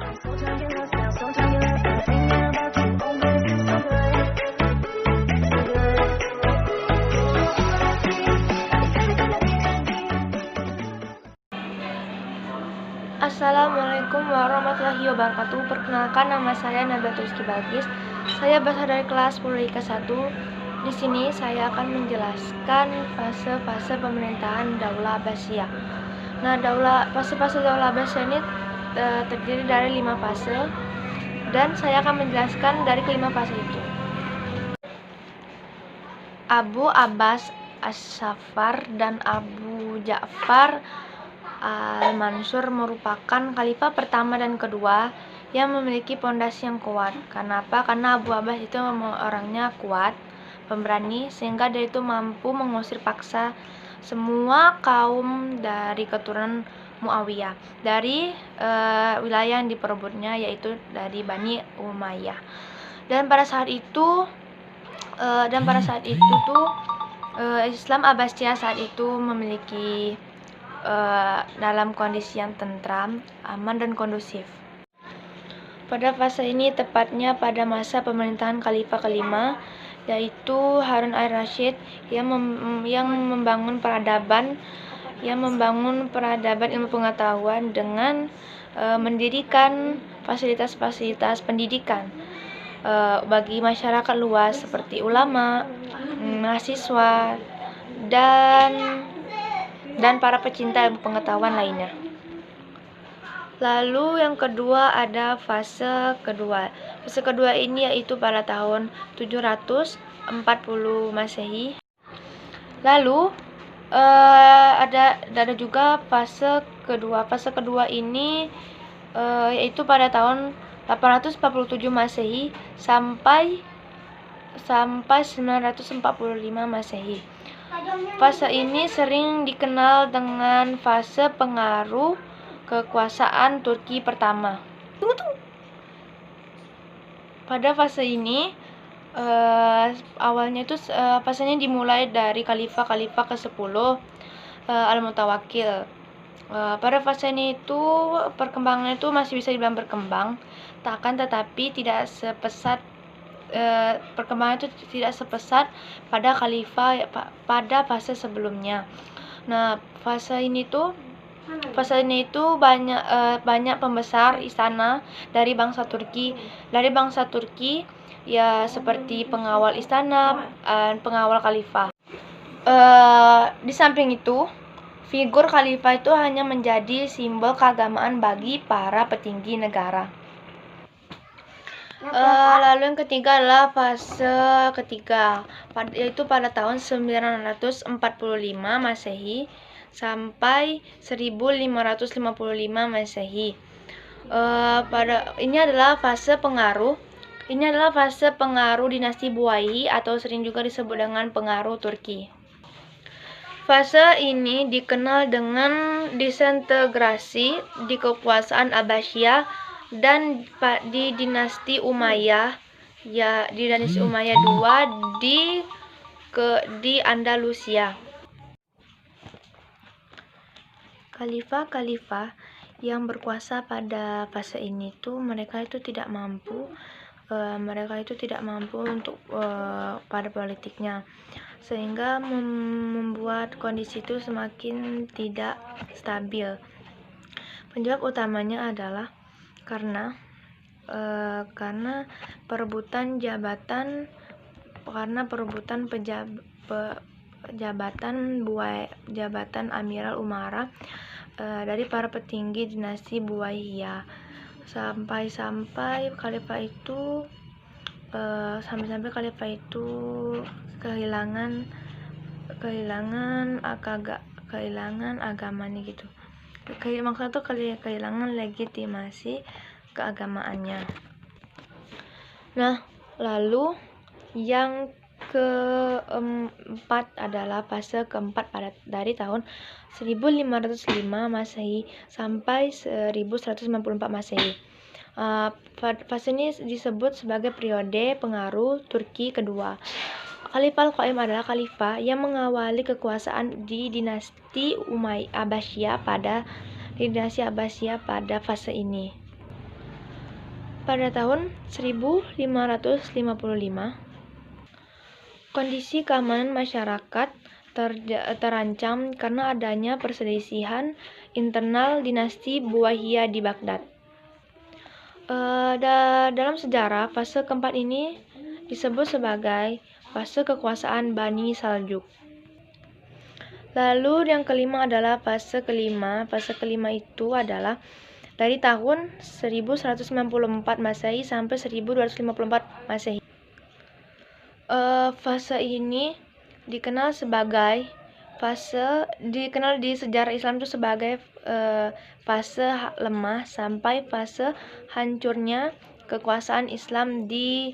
Assalamualaikum warahmatullahi wabarakatuh. Perkenalkan, nama saya Nabila Rizky Bagis. Saya berasal dari kelas 10 IK 1. Di sini saya akan menjelaskan fase-fase pemerintahan Daulah Abbasiyah. Nah, fase-fase Daulah Abbasiyah ini terdiri dari 5 fase, dan saya akan menjelaskan dari kelima fase itu. Abu Abbas As-Saffar dan Abu Ja'far Al-Mansur merupakan khalifah pertama dan kedua yang memiliki pondasi yang kuat. Kenapa? Karena Abu Abbas itu orangnya kuat, pemberani, sehingga dia itu mampu mengusir paksa semua kaum dari keturunan Muawiyah dari wilayah yang diperebutnya, yaitu dari Bani Umayyah. Dan pada saat itu Islam Abbasiyah saat itu memiliki dalam kondisi yang tentram, aman, dan kondusif. Pada fase ini tepatnya pada masa pemerintahan Khalifah kelima, yaitu Harun al-Rashid, yang membangun peradaban ilmu pengetahuan dengan mendirikan fasilitas-fasilitas pendidikan bagi masyarakat luas seperti ulama, mahasiswa, dan para pecinta ilmu pengetahuan lainnya. Lalu yang kedua ada fase kedua. Fase kedua ini yaitu pada tahun 740 Masehi. Lalu ada juga fase kedua. Fase kedua ini yaitu pada tahun 847 Masehi sampai 945 Masehi. Fase ini sering dikenal dengan fase pengaruh kekuasaan Turki pertama. Pada fase ini awalnya itu fasenya dimulai dari khalifah ke-10 Al-Mutawakkil. Pada fase ini itu perkembangannya itu masih bisa dibilang berkembang, tetapi tidak sepesat perkembangan itu tidak sepesat pada khalifah pada fase sebelumnya. Nah, fase ini itu banyak pembesar istana dari bangsa Turki ya, seperti pengawal istana, pengawal khalifah. Di samping itu, figur khalifah itu hanya menjadi simbol keagamaan bagi para petinggi negara. Lalu yang ketiga adalah fase ketiga, yaitu pada tahun 945 Masehi sampai 1555 Masehi. Ini adalah fase pengaruh dinasti Buayhi atau sering juga disebut dengan pengaruh Turki. Fase ini dikenal dengan disintegrasi di kekuasaan Abbasiyah dan di dinasti Umayyah, II di Andalusia. Khalifah yang berkuasa pada fase ini mereka itu tidak mampu untuk pada politiknya, sehingga membuat kondisi itu semakin tidak stabil. Penyebab utamanya adalah karena perebutan jabatan Amiral Umara dari para petinggi dinasti Buayhiyah, sampai khalifah itu kehilangan agamanya gitu. Maksudnya tuh kehilangan legitimasi keagamaannya. Nah, lalu yang keempat adalah fase keempat dari tahun 1505 Masehi sampai 1194 Masehi. Fase ini disebut sebagai periode pengaruh Turki kedua. Khalifah Al-Qaim adalah khalifah yang mengawali kekuasaan di dinasti Abbasiyah pada fase ini. Pada tahun 1555, kondisi keamanan masyarakat terancam karena adanya perselisihan internal dinasti Buwayhiyah di Baghdad. Dalam sejarah, fase keempat ini disebut sebagai fase kekuasaan Bani Saljuk. Lalu yang kelima adalah fase kelima. Fase kelima itu adalah dari tahun 1194 Masehi sampai 1254 Masehi. Fase ini dikenal di sejarah Islam itu sebagai fase lemah sampai fase hancurnya kekuasaan Islam di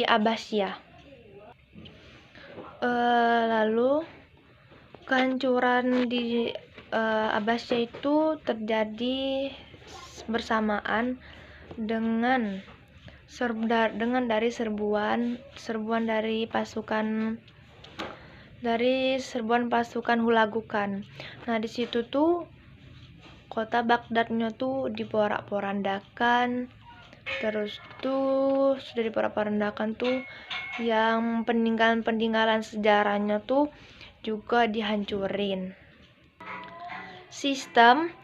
Abbasiyah. Lalu kehancuran di Abbasiyah itu terjadi bersamaan dengan dari serbuan pasukan Hulagukan. Nah, di situ tuh kota Baghdadnya tuh diporak-porandakan. Terus tuh sudah diporak-porandakan tuh yang peninggalan sejarahnya tuh juga dihancurin. Sistem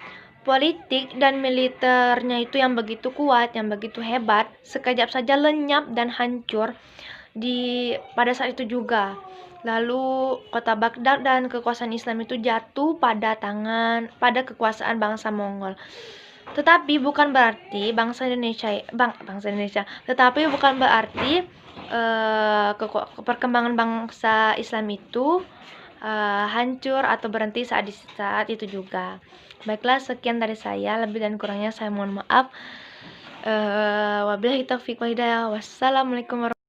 politik dan militernya itu yang begitu kuat, yang begitu hebat, sekejap saja lenyap dan hancur pada saat itu juga. Lalu kota Baghdad dan kekuasaan Islam itu jatuh pada kekuasaan bangsa Mongol. Tetapi bukan berarti perkembangan bangsa Islam itu hancur atau berhenti saat itu juga. Baiklah, sekian dari saya. Lebih dan kurangnya saya mohon maaf. Wabillahi taufiq wal hidayah. Wassalamualaikum warahmatullahi wabarakatuh.